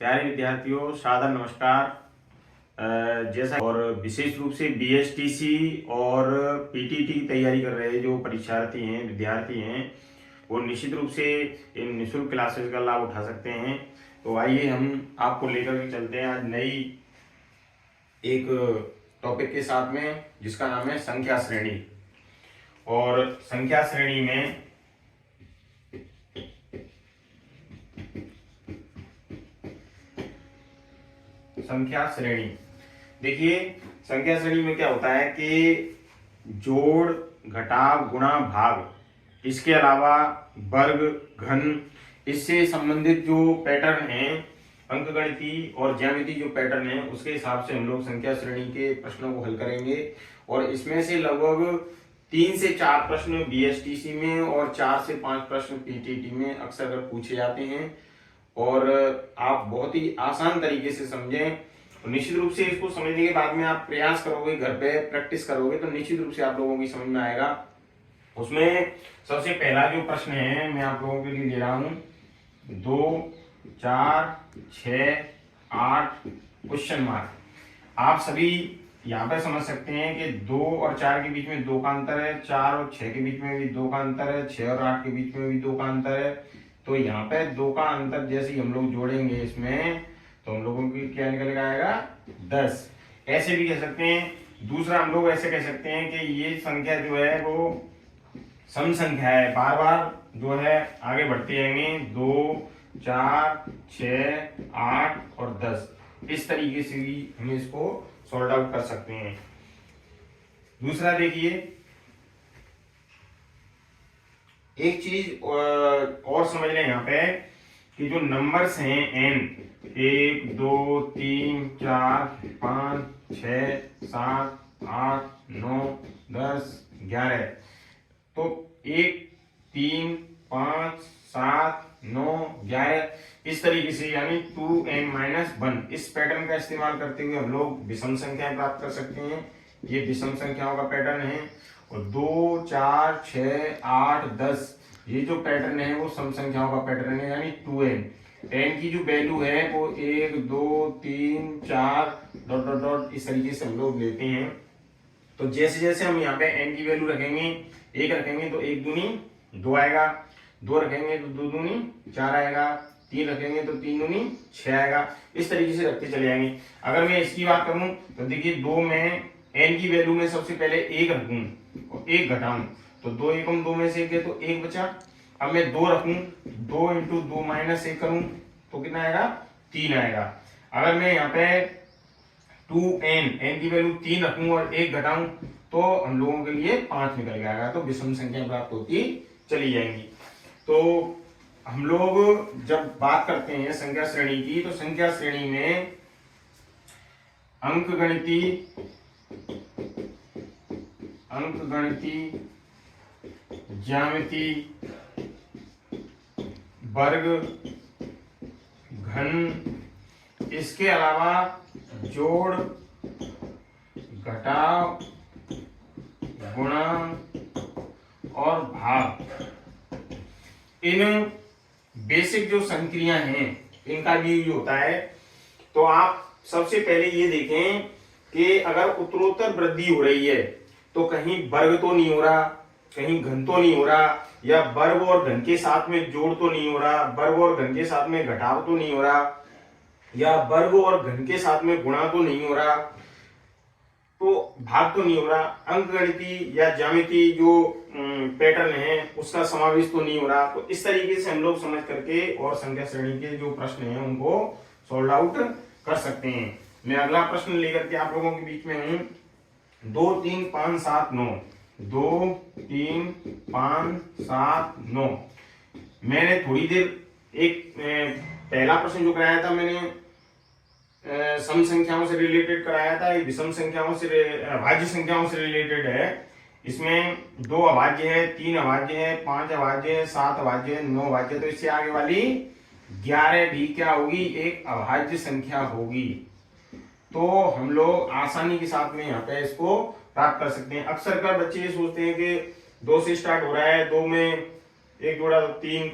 प्यारे विद्यार्थियों, सादर नमस्कार। जैसा और विशेष रूप से बीएसटीसी और पीटीटी की तैयारी कर रहे जो परीक्षार्थी हैं, विद्यार्थी हैं, वो निश्चित रूप से इन निःशुल्क क्लासेस का लाभ उठा सकते हैं। तो आइए हम आपको लेकर के चलते हैं आज नई एक टॉपिक के साथ में, जिसका नाम है संख्या श्रेणी। और संख्या श्रेणी में देखिए, संख्या श्रेणी में क्या होता है कि जोड़, घटाव, गुणा, भाग, इसके अलावा वर्ग, घन, इससे संबंधित जो पैटर्न हैं, अंकगणितीय और ज्यामिति जो पैटर्न है, उसके हिसाब से हम लोग संख्या श्रेणी के प्रश्नों को हल करेंगे। और इसमें से लगभग 3 से 4 प्रश्न बीएसटीसी में और 4 से 5 प्रश्न पीटीटी में अक्सर पूछे जाते हैं। और आप बहुत ही आसान तरीके से समझें तो निश्चित रूप से इसको समझने के बाद में आप प्रयास करोगे, घर पे प्रैक्टिस करोगे, तो निश्चित रूप से आप लोगों की समझ में आएगा। उसमें सबसे पहला जो प्रश्न है मैं आप लोगों के लिए ले रहा हूं, 2, 4, 6, 8 क्वेश्चन मार्क। आप सभी यहाँ पे समझ सकते हैं कि 2 और 4 के बीच में 2 का अंतर है, 4 और 6 के बीच में भी 2 का अंतर है, 6 और 8 के बीच में भी 2 का अंतर है। तो यहाँ पे 2 का अंतर जैसे ही हम लोग जोड़ेंगे इसमें, तो हम लोगों की क्या निकल आएगा, 10। ऐसे भी कह सकते हैं। दूसरा हम लोग ऐसे कह सकते हैं कि ये संख्या जो है वो सम संख्या है, बार बार जो है आगे बढ़ते जाएंगे, 2, 4, 6, 8 और 10। इस तरीके से भी हम इसको सॉल्व आउट कर सकते हैं। दूसरा देखिए, एक चीज और समझ लें यहाँ पे कि जो नंबर्स हैं n, 1, 2, 3, 4, 5, 6, 7, 8, 9, 10, 11, तो 1, 3, 5, 7, 9, 11 इस तरीके से, यानी 2n-1 इस पैटर्न का इस्तेमाल करते हुए हम लोग विषम संख्याएं प्राप्त कर सकते हैं। ये विषम संख्याओं का पैटर्न है। और 2, 4, 6, 8, 10 ये जो पैटर्न है वो सम संख्याओं का पैटर्न है, यानी 2n। n की जो वैल्यू है वो 1, 2, 3, 4 डॉट डॉट डॉट इस तरीके से हम लोग लेते हैं। तो जैसे जैसे हम यहाँ पे n की वैल्यू रखेंगे, 1 रखेंगे तो 1 दूनी 2 आएगा, 2 रखेंगे तो 2 दूनी 4 आएगा, 3 रखेंगे तो 3 दूनी 6 आएगा। इस तरीके से रखते चले जाएंगे। अगर मैं इसकी बात करूं तो देखिए, 2 में n की वैल्यू में सबसे पहले 1 रखूं और 1 घटाऊं, तो 2 एकम 2 में से 1 तो 1 बचा। अब मैं 2 रखूं, 2 इंटू 2 माइनस 1 करूं तो कितना आएगा, 3 आएगा। अगर मैं यहाँ पे 2n की वैल्यू 3 रखूं और 1 घटाऊं तो हम लोगों के लिए 5 निकल जाएगा। तो विषम संख्या प्राप्त होती चली जाएंगी। तो हम लोग जब बात करते हैं संख्या श्रेणी की, तो संख्या श्रेणी में अंकगणितीय, ज्यामिति, वर्ग, घन, इसके अलावा जोड़, घटाव, गुणा और भाग, इन बेसिक जो संक्रियाएं हैं इनका भी यूज होता है। तो आप सबसे पहले ये देखें कि अगर उत्तरोत्तर वृद्धि हो रही है तो कहीं वर्ग तो नहीं हो रहा, कहीं घन तो नहीं हो रहा, या वर्ग और घन के साथ में जोड़ तो नहीं हो रहा, वर्ग और घन के साथ में घटाव तो नहीं हो रहा, या वर्ग और घन के साथ में गुणा तो नहीं हो रहा, तो भाग तो नहीं हो रहा, अंकगणितीय या ज्यामिति जो पैटर्न है उसका समावेश तो नहीं हो रहा। तो इस तरीके से हम लोग समझ करके और संख्या श्रेणी के जो प्रश्न हैं उनको सॉल्व आउट कर सकते हैं। मैं अगला प्रश्न लेकर के आप लोगों के बीच में हूं, 2, 3, 5, 7, 9। 2, 3, 5, 7, 9। मैंने थोड़ी देर एक पहला प्रश्न जो कराया था मैंने सम संख्याओं से रिलेटेड कराया था, ये विषम संख्याओं से, अभाज्य संख्याओं से रिलेटेड है। इसमें 2 अभाज्य है, 3 अभाज्य है, 5 अभाज्य है, 7 अभाज्य है, 9 अभाज्य। तो इससे आगे वाली 11 भी क्या होगी, एक अभाज्य संख्या होगी। तो हम लोग आसानी के साथ में यहाँ पे इसको प्राप्त कर सकते हैं। अक्सर कर बच्चे ये सोचते हैं कि 2 से स्टार्ट हो रहा है, 2 में 1 जोड़ा तो 3,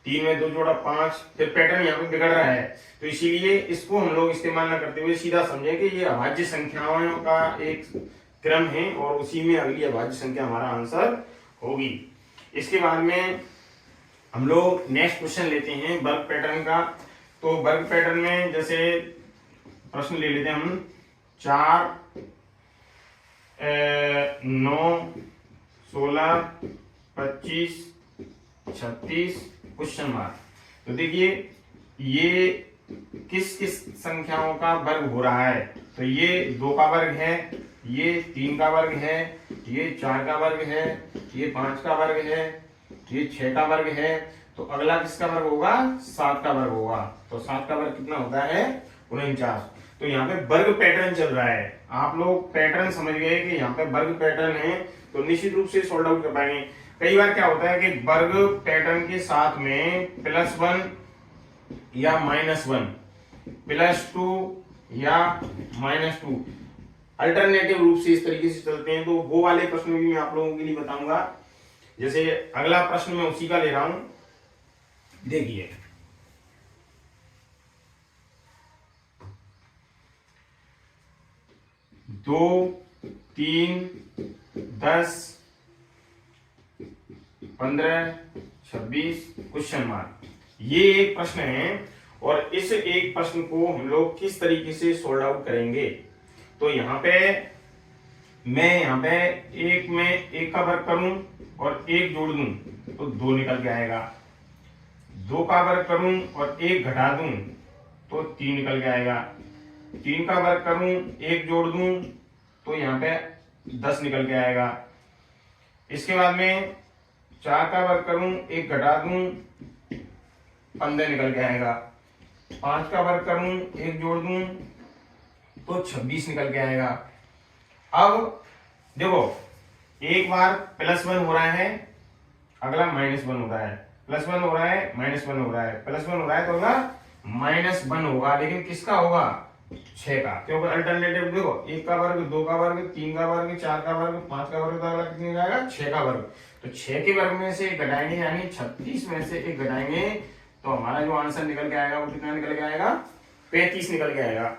3 में 2 जोड़ा 5, फिर पैटर्न यहाँ पे बिगड़ रहा है। तो इसीलिए इसको हम लोग इस्तेमाल न करते हुए सीधा समझें कि ये अभाज्य संख्याओं का एक क्रम है और उसी में अगली अभाज्य संख्या हमारा आंसर होगी। इसके बाद में हम लोग नेक्स्ट क्वेश्चन लेते हैं वर्ग पैटर्न का। तो वर्ग पैटर्न में जैसे प्रश्न ले लेते हैं हम 4, 9, 16, 25, 36 क्वेश्चन मार्क। तो देखिए ये किस किस संख्याओं का वर्ग हो रहा है। तो ये 2 का वर्ग है, ये 3 का वर्ग है, ये 4 का वर्ग है, ये 5 का वर्ग है, ये 6 का वर्ग है। तो अगला किसका वर्ग होगा? 7 का वर्ग होगा। तो 7 का वर्ग कितना होता है? 49। तो यहाँ पे वर्ग पैटर्न चल रहा है। आप लोग पैटर्न समझ गए कि यहाँ पे वर्ग पैटर्न है, तो निश्चित रूप से सॉल्व आउट कर पाएंगे। कई बार क्या होता है कि वर्ग पैटर्न के साथ में +1 या -1, +2 या -2 अल्टरनेटिव रूप से इस तरीके से चलते हैं। तो वो वाले प्रश्न भी मैं आप लोगों के लिए बताऊंगा। जैसे अगला प्रश्न मैं उसी का ले रहा हूं, देखिए 2, 3, 10, 15, 26 क्वेश्चन मार्क। ये एक प्रश्न है और इस एक प्रश्न को हम लोग किस तरीके से सोल्व आउट करेंगे। तो यहाँ पे एक में एक का वर्ग करूं और एक जोड़ दूं तो 2 निकल के आएगा। 2 का वर्ग करूं और एक घटा दूं तो 3 निकल के आएगा। 3 का वर्ग करूं एक जोड़ दूं तो यहाँ पे 10 निकल के आएगा। इसके बाद में 4 का वर्ग करूं एक घटा दूं 15 निकल के आएगा। 5 का वर्ग करूं एक जोड़ दूं तो 26 निकल के आएगा। अब देखो एक बार +1 हो रहा है, अगला -1 हो रहा है, +1 हो रहा है, -1 हो रहा है, +1 हो रहा है तो अगला -1 होगा। लेकिन किसका होगा? 6 का। क्योंकि अल्टरनेटिव देखो 1 का वर्ग, 2 का वर्ग, 3 का वर्ग, 4 का वर्ग, 5 का वर्ग, तो अगला कितने का आएगा? 6 का वर्ग। तो 6 के वर्ग में से एक घटाएंगे यानी 36 में से एक घटाएंगे तो हमारा जो आंसर निकल के आएगा वो कितना निकल के आएगा? 35 निकल के आएगा।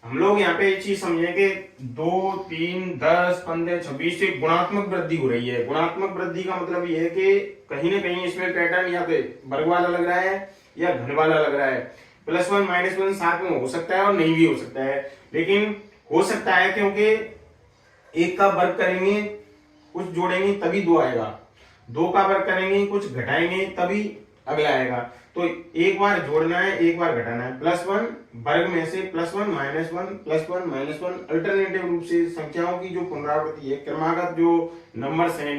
हम लोग यहाँ पे एक चीज समझें कि 2, 3, 10, 15, 26 से गुणात्मक वृद्धि हो रही है। गुणात्मक वृद्धि का मतलब ये है कि कहीं ना कहीं इसमें पैटर्न यहाँ पे वर्ग वाला लग रहा है या घन वाला लग रहा है। +1 -1 साथ में हो सकता है और नहीं भी हो सकता है, लेकिन हो सकता है क्योंकि एक का वर्ग करेंगे कुछ जोड़ेंगे तभी 2 आएगा, 2 का वर्ग करेंगे कुछ घटाएंगे तभी अगला आएगा। तो एक बार जोड़ना है एक बार घटाना है। +1 वर्ग में से +1 -1 +1 -1 अल्टरनेटिव रूप से संख्याओं की जो पुनरावृत्ति है, क्रमागत जो नंबर्स हैं,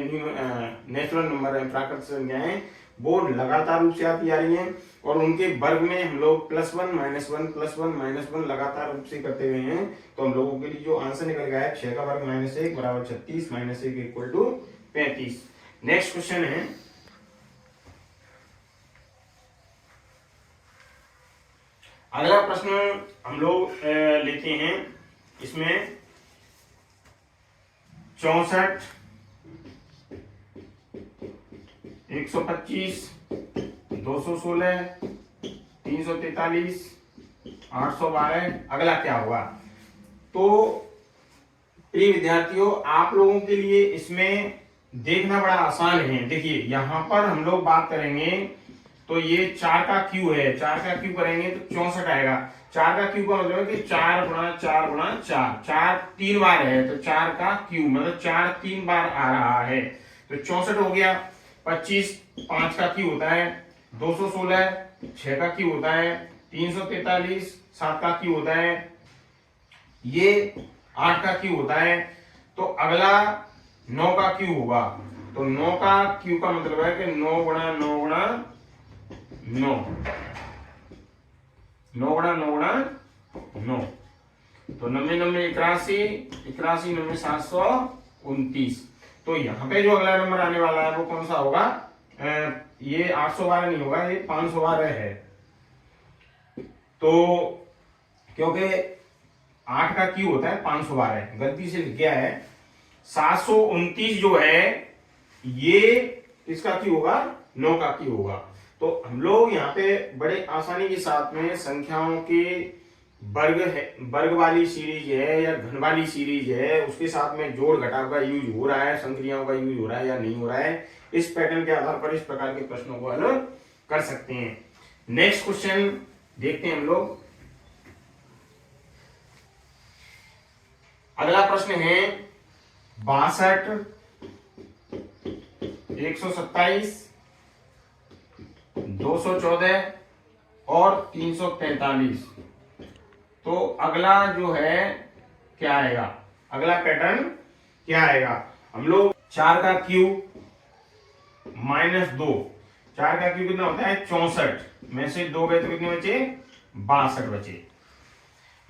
नेचुरल नंबर है, प्राकृतिक संख्याएं, वो लगातार रूप से आती आ रही हैं और उनके वर्ग में हम लोग +1 -1 +1 -1 लगातार रूप से करते हुए हैं। तो हम लोगों के लिए जो आंसर निकल गया है 6 का वर्ग -1 बराबर 36, -1 = 35। नेक्स्ट क्वेश्चन है अगला प्रश्न हम लोग लेते हैं। इसमें 64, 125, 216, 343, 812 अगला क्या होगा। तो प्रिय विद्यार्थियों आप लोगों के लिए इसमें देखना बड़ा आसान है। देखिए यहां पर हम लोग बात करेंगे तो ये 4 का क्यू है, 4 का क्यू करेंगे तो 64 आएगा। 4 का क्यू का मतलब है कि 4 गुणा 4 गुणा 4, 4 3 बार है तो 4 का क्यू मतलब 4 3 बार आ रहा है तो 64 हो गया। 25 5 का क्यू होता है, 216 6 का क्यू होता है, 343 7 का क्यू होता है, ये 8 का क्यू होता है। तो अगला 9 का क्यू होगा। तो 9 का क्यू का मतलब है कि 9 गुणा 9 गुणा 9, 9 गुणा 9 गुणा 9 तो 90 90 81, 81 90 729। तो यहाँ पे जो अगला नंबर आने वाला है वो कौन सा होगा? ये 812 नहीं होगा, ये 512 है। तो क्योंकि 8 का क्यू होता है 512, गलती से लिख गया है। 729 जो है ये इसका क्यू होगा, 9 का क्यू होगा। तो हम लोग यहाँ पे बड़े आसानी के साथ में संख्याओं के वर्ग है, वर्ग वाली सीरीज है या घन वाली सीरीज है, उसके साथ में जोड़ घटाव का यूज हो रहा है, संक्रियाओं का यूज हो रहा है या नहीं हो रहा है, इस पैटर्न के आधार पर इस प्रकार के प्रश्नों को हल कर सकते हैं। नेक्स्ट क्वेश्चन देखते हैं हम लोग। अगला प्रश्न है 62, 127, 214 और 343। तो अगला जो है क्या आएगा, अगला पैटर्न क्या आएगा? हम लोग 4 का क्यूब -2, 4 का क्यूब कितना होता है 64, में से 2 गए तो कितने बचे 62 बचे।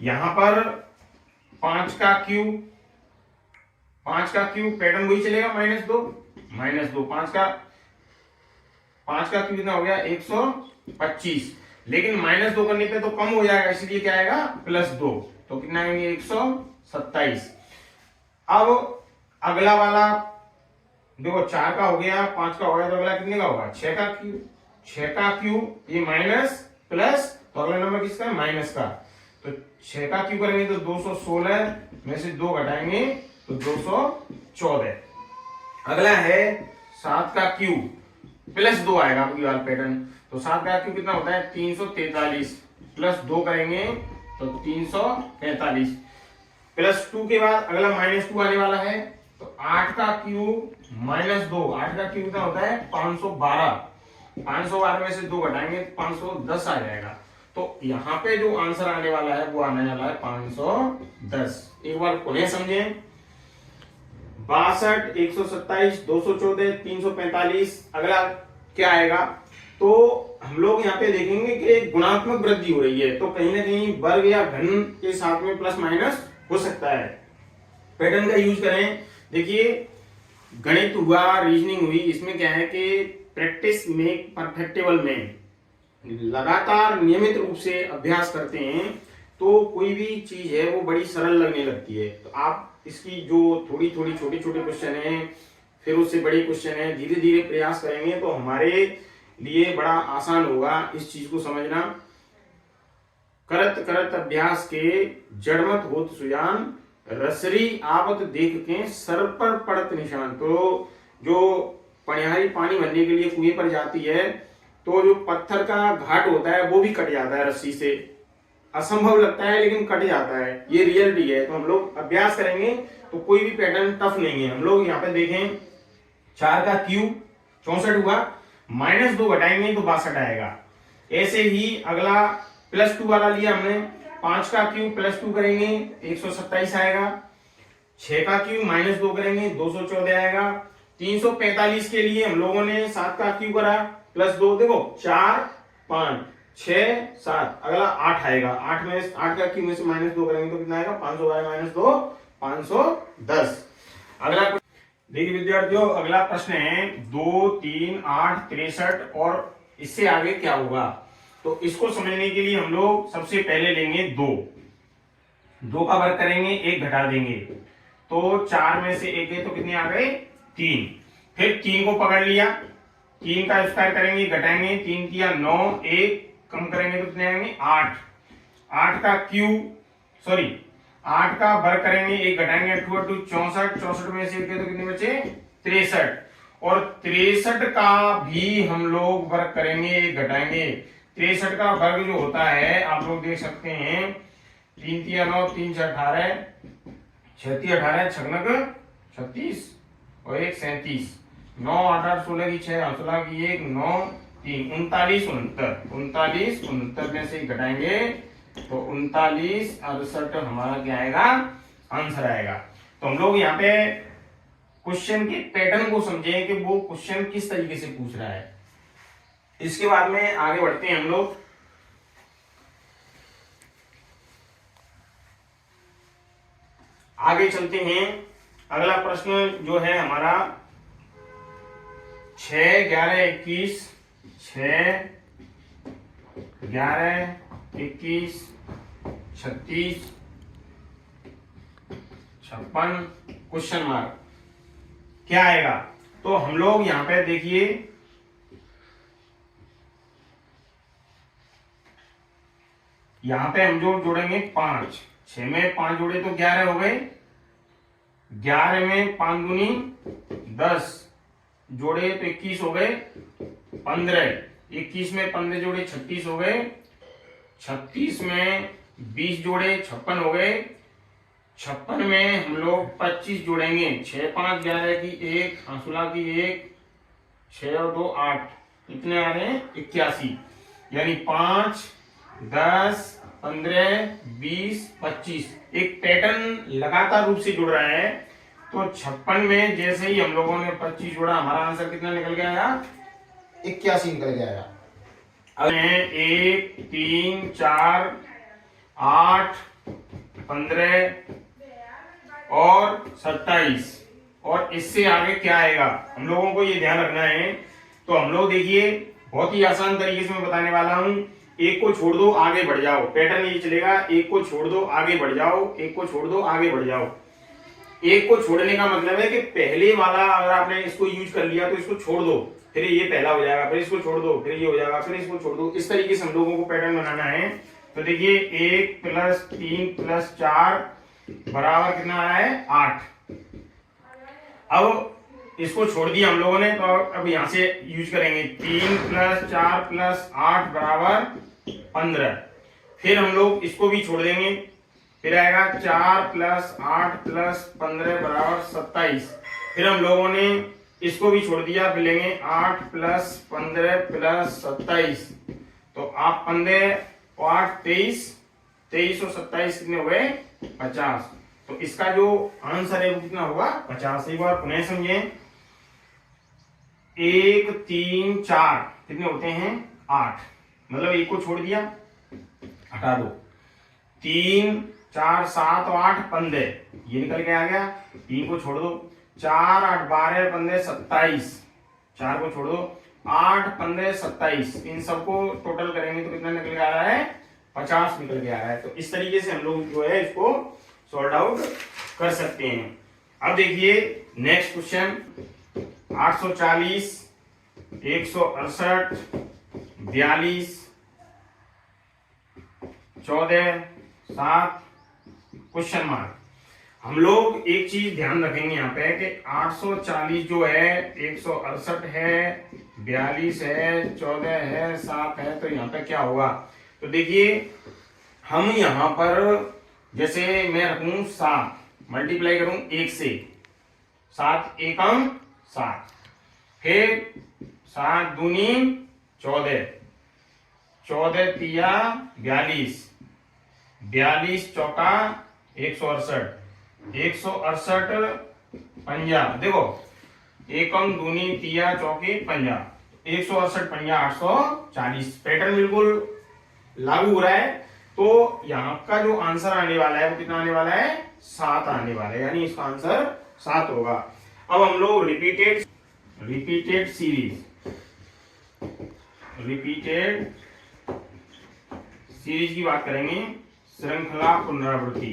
यहां पर 5 का क्यूब पैटर्न वही चलेगा -2, 5 का क्यूब कितना हो गया 125, लेकिन -2 करने पे तो कम हो जाएगा, इसलिए क्या आएगा +2, तो कितना आएंगे 127। अब अगला वाला देखो 4 का हो गया, 5 का हो गया, तो अगला कितने का होगा 6 का क्यूब, 6 का क्यूब ये माइनस प्लस, तो अगला नंबर किसका है माइनस का, तो 6 का क्यूब करेंगे तो 216 में से 2 घटाएंगे तो 214। अगला है 7 का क्यूब +2 आएगा आपकी वाला पैटर्न, तो 7 का क्यूब कितना होता है 343, +2 करेंगे तो 343, +2 के बाद अगला -2 आने वाला है, तो 8 का क्यूब -2, 8 का क्यूब कितना होता है 512, 512 में से 2 घटाएंगे 510 आ जाएगा। तो यहाँ पे जो आंसर आने वाला है वो आने वाला है 510। एक बार पुनः समझें, 62, 127, 214, 345, अगला क्या आएगा? तो हम लोग यहाँ पे देखेंगे कि एक गुणात्मक वृद्धि हो रही है, तो कहीं ना कहीं वर्ग या घन के साथ में प्लस माइनस हो सकता है। पैटर्न का यूज करें, देखिए गणित हुआ, रीजनिंग हुई, इसमें क्या है कि प्रैक्टिस मेक परफेक्टेबल में लगातार नियमित रूप से अभ्यास करते हैं तो कोई भी चीज है वो बड़ी सरल लगने लगती है। तो आप इसकी जो थोड़ी थोड़ी छोटे छोटे क्वेश्चन हैं, फिर उससे बड़े क्वेश्चन हैं, धीरे धीरे प्रयास करेंगे तो हमारे लिए बड़ा आसान होगा इस चीज को समझना। करत करत अभ्यास के जड़मत होत सुजान, रसरी आवत देख के सर पर पड़त निशान। तो जो पनिहारी पानी भरने के लिए कुएं पर जाती है तो जो पत्थर का घाट होता है वो भी कट जाता है रस्सी से, असंभव लगता है लेकिन कट जाता है, ये रियलिटी है। तो हम लोग अभ्यास करेंगे तो कोई भी पैटर्न टफ नहीं है। हम लोग यहाँ पे देखें 4 का क्यूब 64 हुआ, -2 घटाएंगे तो 62 आएगा। ऐसे ही अगला +2 वाला लिया हमने, 5 का क्यूब +2 करेंगे 127 आएगा, 6 का क्यूब -2 करेंगे 214 आएगा। 345 के लिए हम लोगों ने 7 का क्यूब करा +2, देखो 4, 5, 6, 7, अगला 8 आएगा। 8 का क्यूब में से -2 करेंगे तो कितना आएगा 512 -2 510। अगला देखिए विद्यार्थियों, अगला प्रश्न है 2, 3, 8, 63 और इससे आगे क्या होगा। तो इसको समझने के लिए हम लोग सबसे पहले लेंगे 2 का वर्ग करेंगे, 1 घटा देंगे, तो 4 में से 1 है तो कितने आ गए 3। फिर 3 को पकड़ लिया, 3 का स्क्वायर करेंगे, घटाएंगे, 3 किया 9, 1 कम करेंगे तो कितने आएंगे 8। 8 का क्यूब 8 का वर्ग करेंगे, 1 घटाएंगे, 8 64, 64 में से 1 है तो कितने बचे 63, और 63 का भी हम लोग वर्ग करेंगे, 1 घटाएंगे। 63 का वर्ग जो होता है आप लोग देख सकते हैं, 3 तिया 9, 3 6 18, 36 18 छगनक 36 और 1 37, 9 8 8 16 की 6 16 की 1 9 3 39 69 में से घटाएंगे तो 39 68 हमारा क्या आएगा आंसर आएगा। तो हम लोग यहाँ पे क्वेश्चन के पैटर्न को समझें कि वो क्वेश्चन किस तरीके से पूछ रहा है। इसके बाद में आगे बढ़ते हैं हम लोग। आगे चलते हैं। अगला प्रश्न जो है हमारा 6 11 21 6 11 21 36 56 क्वेश्चन मार्क क्या आएगा। तो हम लोग यहां पे देखिए यहाँ पे हम जो जोड़ेंगे 5, 6 में 5 जोड़े तो 11 हो गए, 11 में 5 दूनी 10 जोड़े तो 21 हो गए, 15, 21 में 15 जोड़े 36 हो गए, 36 में 20 जोड़े 56 हो गए, 56 में हम लोग 25 जोड़ेंगे, 6 5 11 की 1, 16 की 1, 6 और 2 8, कितने आ रहे हैं 81, यानी 5 10 15 20 25, एक पैटर्न लगातार रूप से जुड़ रहा है। तो 56 में जैसे ही हम लोगों ने 25 जोड़ा, हमारा आंसर कितना निकल गया यार 81 निकल गया। अब 1 3 4 8 15 और 27, और इससे आगे क्या आएगा हम लोगों को ये ध्यान रखना है। तो हम लोग देखिए बहुत ही आसान तरीके से मैं बताने वाला हूं, एक को छोड़ दो आगे बढ़ जाओ, पैटर्न ये चलेगा, एक को छोड़ दो आगे बढ़ जाओ, एक को छोड़ दो आगे बढ़ जाओ। एक को छोड़ने का मतलब है कि पहले वाला अगर आपने इसको यूज कर लिया तो इसको छोड़ दो, फिर ये पहला हो जाएगा, फिर इसको छोड़ दो, फिर ये हो जाएगा, फिर इसको छोड़ दो, इस तरीके से हम लोगों को पैटर्न बनाना है। तो देखिए 1 + 3 + 4 बराबर कितना आया है 8। अब इसको छोड़ दिया हम लोगों ने, तो अब यहां से यूज करेंगे 3 + 4 + 8 बराबर 15। फिर हम लोग इसको भी छोड़ देंगे, फिर आएगा 4 + 8 + 15 बराबर 27। फिर हम लोगों ने इसको भी छोड़ दिया, फिर लेंगे 8 + 15 + 27। तो आप 15 और 8 23, 23 और 27 कितने हो गए 50। तो इसका जो आंसर है वो कितना होगा 50। एक बार पुनः समझे, 1 3 4 कितने होते हैं 8, मतलब एक को छोड़ दिया हटा दो, 3 4 7 और 8 15, ये निकल के आ गया, 3 को छोड़ दो, 4 8 12 15 27, 4 को छोड़ दो, 8 15 27, इन सबको टोटल करेंगे तो कितना निकल के आ रहा है 50 निकल के आ रहा है। तो इस तरीके से हम लोग जो है इसको सॉर्ट आउट कर सकते हैं। अब देखिए नेक्स्ट क्वेश्चन, 840 168 42 14 7 क्वेश्चन मार्क। हम लोग एक चीज ध्यान रखेंगे यहाँ पे कि 840 जो है 168 है 42 है 14 है 7 है, तो यहाँ पे क्या होगा। तो देखिए हम यहाँ पर जैसे मैं रखूं 7 मल्टीप्लाई करूं 1 से, 7 एकम 7, फिर 7 दूनी 14, 14 तिया 42, 42 चौका 168, 168 50, देखो एकम दूनी तिया चौके 50, 168 50 840, पैटर्न बिल्कुल लागू हो रहा है। तो यहाँ का जो आंसर आने वाला है वो कितना आने वाला है 7 आने वाला है, यानी इसका आंसर 7 होगा। अब हम लोग रिपीटेड सीरीज की बात करेंगे, श्रृंखला पुनरावृत्ति।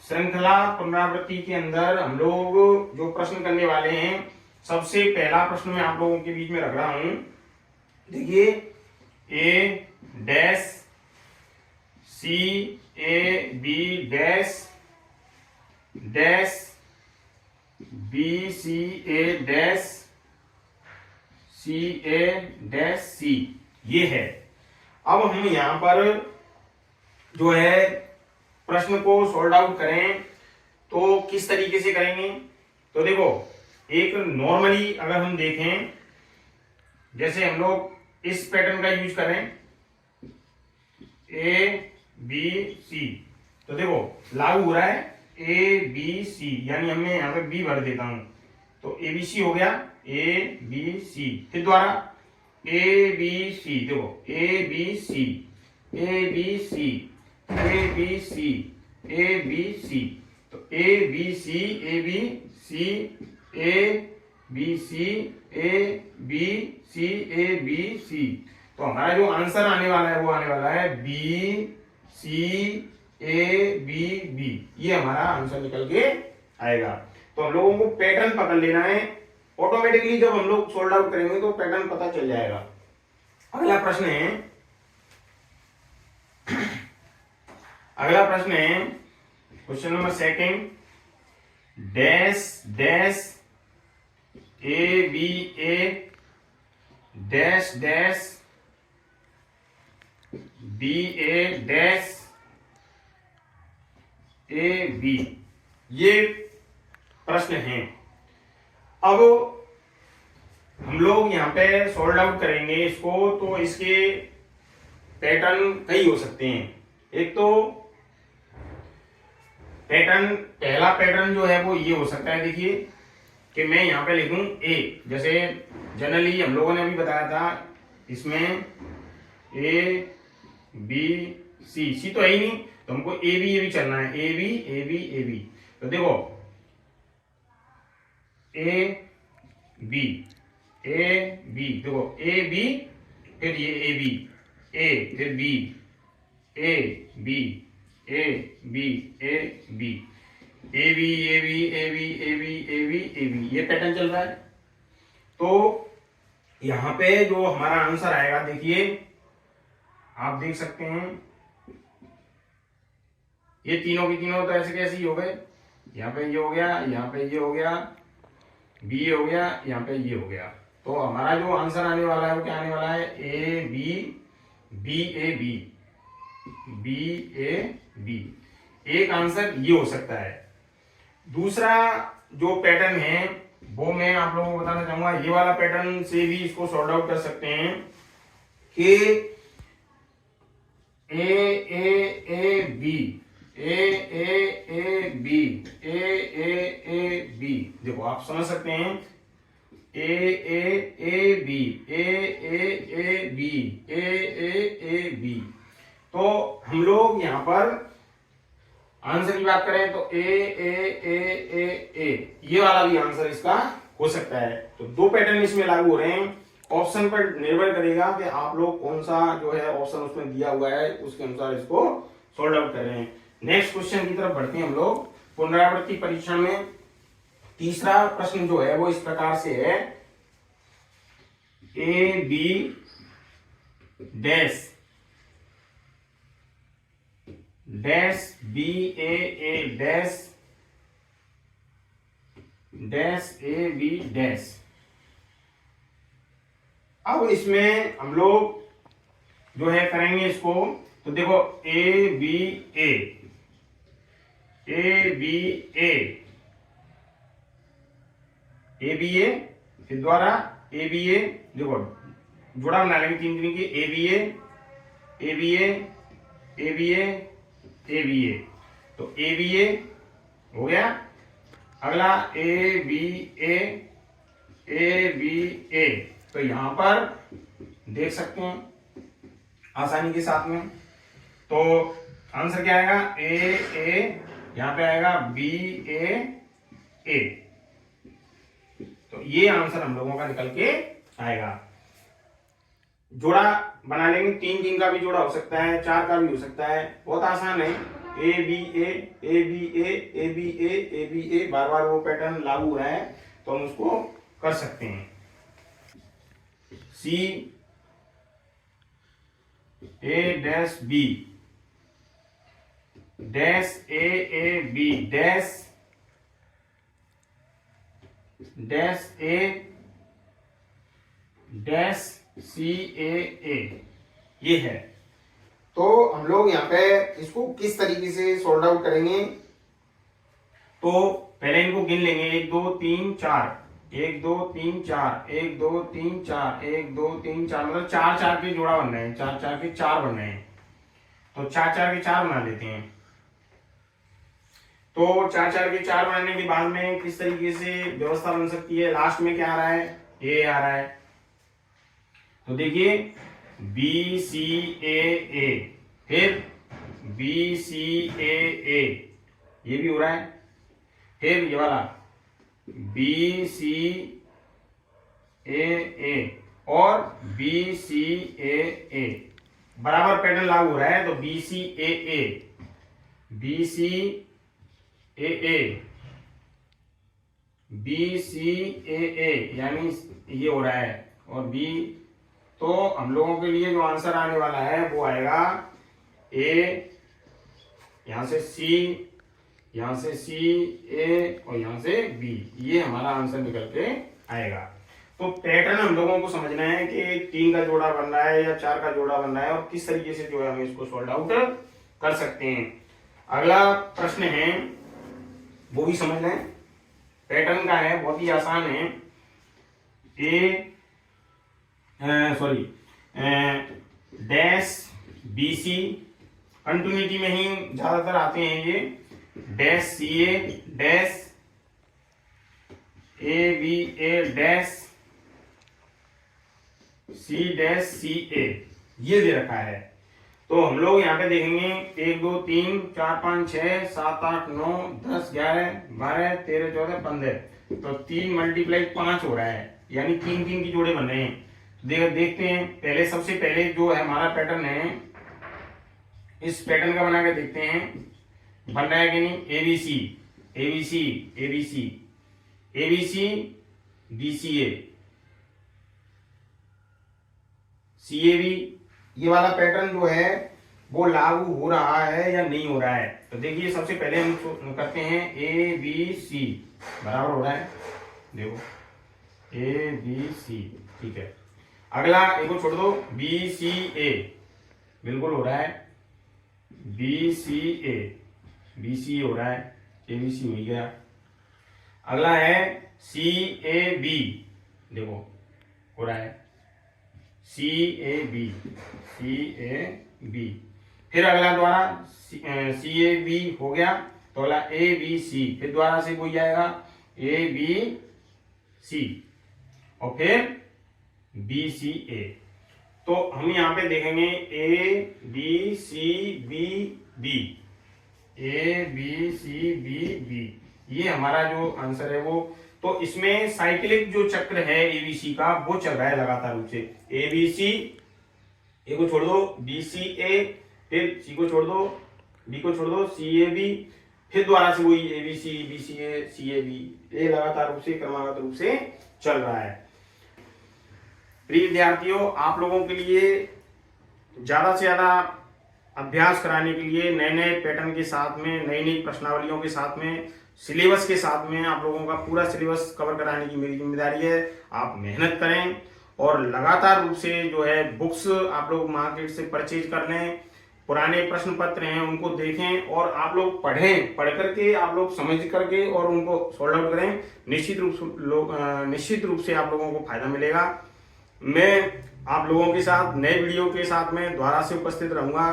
श्रृंखला पुनरावृत्ति के अंदर हम लोग जो प्रश्न करने वाले हैं, सबसे पहला प्रश्न मैं आप लोगों के बीच में रख रहा हूं। देखिए A dash C A B dash dash B C A dash C A dash C, ये है। अब हम यहां पर जो है प्रश्न को सॉल्व आउट करें तो किस तरीके से करेंगे। तो देखो एक नॉर्मली अगर हम देखें, जैसे हम लोग इस पैटर्न का यूज करें A B C, तो देखो लागू हो रहा है A B C, यानी हमने यहां पे B भर देता हूं तो A B C हो गया, A B C, फिर द्वारा A B C, देखो A B C A B C A B C A B C, तो A B C A B C A B C A B C A B C, तो हमारा जो answer आने वाला है वो आने वाला है B C A B B, ये हमारा आंसर निकल के आएगा। तो हम लोगों को पैटर्न पकड़ लेना है, ऑटोमेटिकली जब हम लोग सोल्व आउट करेंगे तो पैटर्न पता चल जाएगा। अगला प्रश्न है question number second, dash dash A B A dash dash B A dash A B, ये प्रश्न है। अब हम लोग यहाँ पे सॉल्व आउट करेंगे इसको, तो इसके पैटर्न कई हो सकते हैं। एक तो पैटर्न, पहला पैटर्न जो है वो ये हो सकता है, देखिए कि मैं यहाँ पे लिखूं ए, जैसे जनरली हम लोगों ने अभी बताया था इसमें ए बी सी, सी तो है ही नहीं, तो हमको ए बी चलना है, A B A B A B. तो देखो ए बी देखो ए बी, फिर ये ए बी, ए फिर B, A B A B A B, A B A B A B A B A B A B, ये pattern चल रहा है। तो यहां पे जो हमारा आंसर आएगा, देखिए आप देख सकते हैं ये तीनों की तीनों तो ऐसे कैसे ही हो गए, यहाँ पे ये हो गया, यहाँ पे ये हो गया, बी हो गया, यहाँ पे ये हो गया। तो हमारा जो आंसर आने वाला है वो क्या आने वाला है, A B B A B, B A B. एक आंसर ये हो सकता है। दूसरा जो पैटर्न है वो मैं आप लोगों को बताना चाहूंगा, ये वाला पैटर्न से भी इसको सॉर्ट आउट कर सकते हैं कि A B A B A B, देखो आप समझ सकते हैं A B A B A B. तो हम लोग यहां पर आंसर की बात करें तो ए, ये वाला भी आंसर इसका हो सकता है। तो दो पैटर्न इसमें लागू हो रहे हैं। ऑप्शन पर निर्भर करेगा कि आप लोग कौन सा जो है ऑप्शन उसमें दिया हुआ है उसके अनुसार इसको सॉल्व आउट कर रहे हैं। नेक्स्ट क्वेश्चन की तरफ बढ़ते हैं हम लोग। पुनरावृत्ति परीक्षण में तीसरा प्रश्न जो है वो इस प्रकार से है, A B dash dash B A dash dash A B dash. अब इसमें हम लोग जो है करेंगे इसको, तो देखो ए बी ए फिर द्वारा ए बी ए, देखो जोड़ा बना लेंगे तीन तीन की, ए बी ए, तो ए बी ए हो गया। अगला ए बी ए, तो यहां पर देख सकते हैं आसानी के साथ में, तो आंसर क्या आएगा, ए यहां पे आएगा बी ए, तो ये आंसर हम लोगों का निकल के आएगा। जोड़ा बना लेंगे, तीन तीन का भी जोड़ा हो सकता है, चार का भी हो सकता है, बहुत आसान है। ए बी ए, बार बार वो पैटर्न लागू हो रहा है तो हम उसको कर सकते हैं। C A dash B dash A B dash A dash C A, ये है। तो हम लोग यहाँ पे इसको किस तरीके से सॉल्व आउट करेंगे, तो पहले इनको गिन लेंगे, 1 2 3 4, 1 2 3 4, 1 2 3 4, 1 2 3 4, मतलब 4 4 के जोड़ा बन रहे हैं, 4 4 के 4 बन रहे हैं, तो 4 4 के 4 बना लेते हैं। तो 4 4 के 4 बनाने के बाद में किस तरीके से व्यवस्था बन सकती है, लास्ट में क्या आ रहा है, ए आ रहा है, तो देखिए बी सी ए, फिर बी सी ए, ये भी हो रहा है, फिर ये वाला बी सी ए और बी सी ए, बराबर पैटर्न लागू हो रहा है। तो B C A, B C A, B C ए, यानी ये हो रहा है, और बी, तो हम लोगों के लिए जो आंसर आने वाला है वो आएगा ए, यहां से सी, यहां से सी, ए और यहां से बी, ये हमारा आंसर निकल के आएगा। तो पैटर्न हम लोगों को समझना है कि 3 का जोड़ा बन रहा है या 4 का जोड़ा बन रहा है और किस तरीके से जो है हम इसको सॉल्व आउट कर सकते हैं। अगला प्रश्न है वो भी समझ लें, पैटर्न का है, बहुत ही आसान है। डैश बी सी, कंटिन्यूटी में ही ज्यादातर आते हैं ये, dash C A, dash A B A, dash C dash C A, ये दे रखा है। तो हम लोग यहाँ पे देखेंगे 1 2 3 4 5 6 7 8 9 10 11 12 13 14 15, तो 3 × 5 हो रहा है, यानी 3 3 की जोड़े बन रहे हैं। देखते हैं, पहले सबसे पहले जो है हमारा पैटर्न है, इस पैटर्न का बना के देखते हैं बन रहा है कि नहीं। A B C, A B C, A B C, A B C, B C A, C A B, ये वाला पैटर्न जो है वो लागू हो रहा है या नहीं हो रहा है। तो देखिए सबसे पहले हम करते हैं ए बी सी बराबर हो रहा है, देखो ए बी सी, ठीक है। अगला एक को छोड़ दो, बी सी ए, बिल्कुल हो रहा है, बी सी ए, बी सी हो रहा है, ए बी सी हो ही गया। अगला है सी ए बी, देखो हो रहा है, सी A B, C A B. फिर अगला द्वारा सी ए बी हो गया, तो अगला ए बी सी, फिर द्वारा से कोई आएगा ए बी सी और फिर बी सी ए। तो हम यहाँ पे देखेंगे A B C B B, A B C B B, ये हमारा जो आंसर है वो। तो इसमें साइक्लिक जो चक्र है एबीसी का वो चल रहा है लगातार रूप से, एबीसी, ए को छोड़ दो बी सी ए, फिर सी को छोड़ दो, बी को छोड़ दो, सी ए बी, फिर दोबारा से वही ABC, B C A, C A B, ये लगातार रूप से क्रमागत रूप से चल रहा है। प्रिय विद्यार्थियों, आप लोगों के लिए ज्यादा से ज्यादा अभ्यास कराने के लिए नए नए पैटर्न के साथ में, नई नई प्रश्नावलियों के साथ में, सिलेबस के साथ में आप लोगों का पूरा सिलेबस कवर कराने की मेरी जिम्मेदारी है। आप मेहनत करें और लगातार रूप से जो है बुक्स आप लोग मार्केट से परचेज कर लें, पुराने प्रश्न पत्र हैं उनको देखें और आप लोग पढ़ें, पढ़ करके आप लोग समझ करके और उनको सॉल्व आउट करें। निश्चित रूप से आप लोगों को फायदा मिलेगा। मैं आप लोगों के साथ नए वीडियो के साथ में दोबारा से उपस्थित रहूंगा।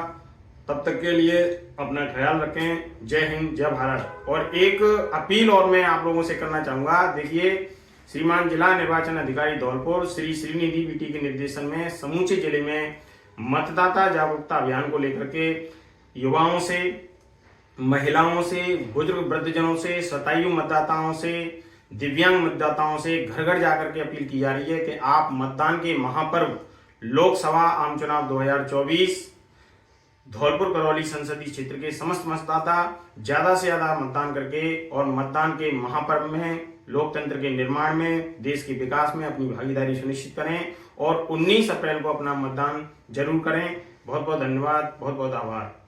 तब तक के लिए अपना ख्याल रखें। जय हिंद, जय भारत। और एक अपील और मैं आप लोगों से करना चाहूंगा। देखिए, श्रीमान जिला निर्वाचन अधिकारी धौलपुर श्री श्रीनिधि बीटी के निर्देशन में समूचे जिले में मतदाता जागरूकता अभियान को लेकर के युवाओं से, महिलाओं से, बुजुर्ग वृद्धजनों से, शतायु मतदाताओं से, दिव्यांग मतदाताओं से घर घर जाकर के अपील की जा रही है कि आप मतदान के महापर्व लोकसभा आम चुनाव 2024 धौलपुर करौली संसदीय क्षेत्र के समस्त मतदाता ज्यादा से ज्यादा मतदान करके और मतदान के महापर्व में, लोकतंत्र के निर्माण में, देश के विकास में अपनी भागीदारी सुनिश्चित करें और 19 अप्रैल को अपना मतदान जरूर करें। बहुत बहुत धन्यवाद, बहुत बहुत आभार।